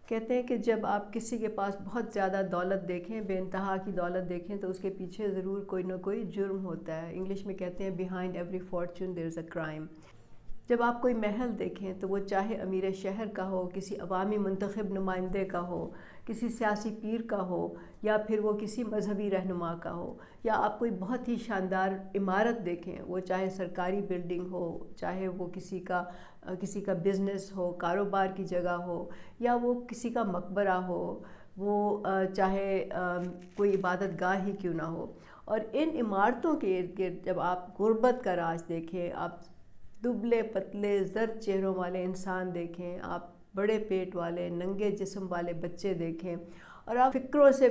کہتے ہیں کہ جب آپ کسی کے پاس بہت زیادہ دولت دیکھیں، بے انتہا کی دولت دیکھیں، تو اس کے پیچھے ضرور کوئی نہ کوئی جرم ہوتا ہے۔ انگلش میں کہتے ہیں behind every fortune there is a crime. جب آپ کوئی محل دیکھیں تو وہ چاہے امیر شہر کا ہو، کسی عوامی منتخب نمائندے کا ہو، کسی سیاسی پیر کا ہو، یا پھر وہ کسی مذہبی رہنما کا ہو، یا آپ کوئی بہت ہی شاندار عمارت دیکھیں، وہ چاہے سرکاری بلڈنگ ہو، چاہے وہ کسی کا بزنس ہو، کاروبار کی جگہ ہو، یا وہ کسی کا مقبرہ ہو، وہ چاہے کوئی عبادت گاہ ہی کیوں نہ ہو، اور ان عمارتوں کے ارد گرد جب آپ غربت کا راج دیکھیں، آپ دبلے پتلے زرد چہروں والے انسان دیکھیں، آپ بڑے پیٹ والے ننگے جسم والے بچے دیکھیں، اور آپ فکروں سے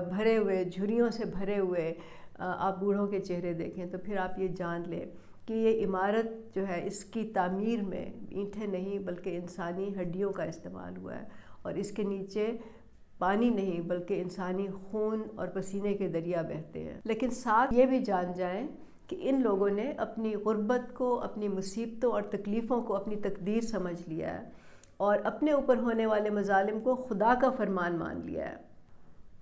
بھرے ہوئے، جھریوں سے بھرے ہوئے آپ بوڑھوں کے چہرے دیکھیں، تو پھر آپ یہ جان لیں کہ یہ عمارت جو ہے اس کی تعمیر میں اینٹیں نہیں بلکہ انسانی ہڈیوں کا استعمال ہوا ہے، اور اس کے نیچے پانی نہیں بلکہ انسانی خون اور پسینے کے دریا بہتے ہیں۔ لیکن ساتھ یہ بھی جان جائیں کہ ان لوگوں نے اپنی غربت کو، اپنی مصیبتوں اور تکلیفوں کو اپنی تقدیر سمجھ لیا ہے، اور اپنے اوپر ہونے والے مظالم کو خدا کا فرمان مان لیا ہے،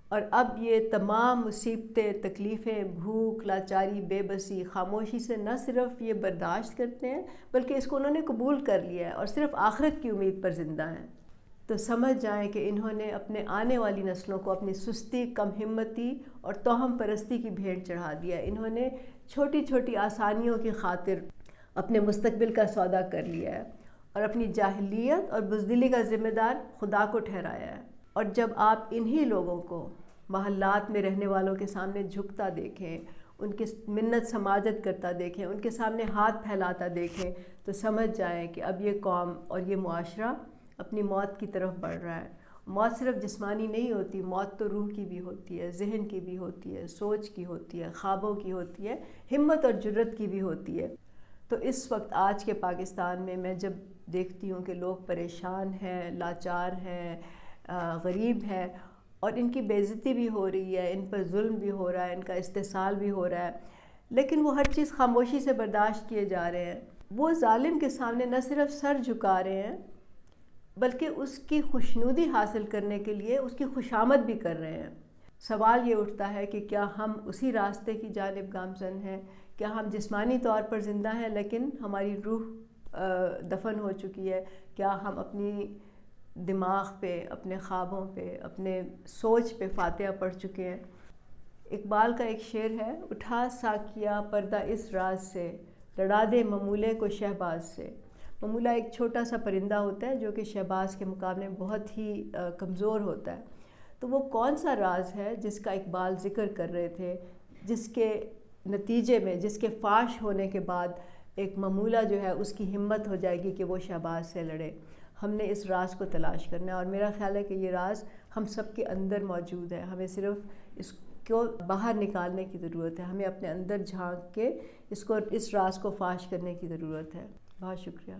اور اب یہ تمام مصیبتیں، تکلیفیں، بھوک، لاچاری، بے بسی، خاموشی سے نہ صرف یہ برداشت کرتے ہیں بلکہ اس کو انہوں نے قبول کر لیا ہے، اور صرف آخرت کی امید پر زندہ ہیں۔ تو سمجھ جائیں کہ انہوں نے اپنے آنے والی نسلوں کو اپنی سستی، کم ہمتی اور توہم پرستی کی بھیٹ چڑھا دیا ہے۔ انہوں نے چھوٹی چھوٹی آسانیوں کی خاطر اپنے مستقبل کا سودا کر لیا ہے، اور اپنی جاہلیت اور بزدلی کا ذمہ دار خدا کو ٹھہرایا ہے۔ اور جب آپ انہی لوگوں کو محلات میں رہنے والوں کے سامنے جھکتا دیکھیں، ان کی منت سماجت کرتا دیکھیں، ان کے سامنے ہاتھ پھیلاتا دیکھیں، تو سمجھ جائیں کہ اب یہ قوم اور یہ معاشرہ اپنی موت کی طرف بڑھ رہا ہے۔ موت صرف جسمانی نہیں ہوتی، موت تو روح کی بھی ہوتی ہے، ذہن کی بھی ہوتی ہے، سوچ کی ہوتی ہے، خوابوں کی ہوتی ہے، ہمت اور جرت کی بھی ہوتی ہے۔ تو اس وقت آج کے پاکستان میں جب دیکھتی ہوں کہ لوگ پریشان ہیں، لاچار ہیں، غریب ہیں، اور ان کی بے عزتی بھی ہو رہی ہے، ان پر ظلم بھی ہو رہا ہے، ان کا استحصال بھی ہو رہا ہے، لیکن وہ ہر چیز خاموشی سے برداشت کیے جا رہے ہیں، وہ ظالم کے سامنے نہ صرف سر جھکا رہے ہیں بلکہ اس کی خوشنودی حاصل کرنے کے لیے اس کی خوشامد بھی کر رہے ہیں۔ سوال یہ اٹھتا ہے کہ کیا ہم اسی راستے کی جانب گامزن ہیں؟ کیا ہم جسمانی طور پر زندہ ہیں لیکن ہماری روح دفن ہو چکی ہے؟ کیا ہم اپنی دماغ پہ، اپنے خوابوں پہ، اپنے سوچ پہ فاتحہ پڑھ چکے ہیں؟ اقبال کا ایک شعر ہے، اٹھا ساقیہ پردہ اس راز سے، لڑا دے ممولے کو شہباز سے۔ ممولہ ایک چھوٹا سا پرندہ ہوتا ہے جو کہ شہباز کے مقابلے میں بہت ہی کمزور ہوتا ہے۔ تو وہ کون سا راز ہے جس کا اقبال ذکر کر رہے تھے، جس کے نتیجے میں، جس کے فاش ہونے کے بعد ایک ممولہ جو ہے اس کی ہمت ہو جائے گی کہ وہ شہباز سے لڑے؟ ہم نے اس راز کو تلاش کرنا ہے، اور میرا خیال ہے کہ یہ راز ہم سب کے اندر موجود ہے۔ ہمیں صرف اس کو باہر نکالنے کی ضرورت ہے، ہمیں اپنے اندر جھانک کے اس راز کو فاش کرنے کی ضرورت ہے۔ بہت شکریہ۔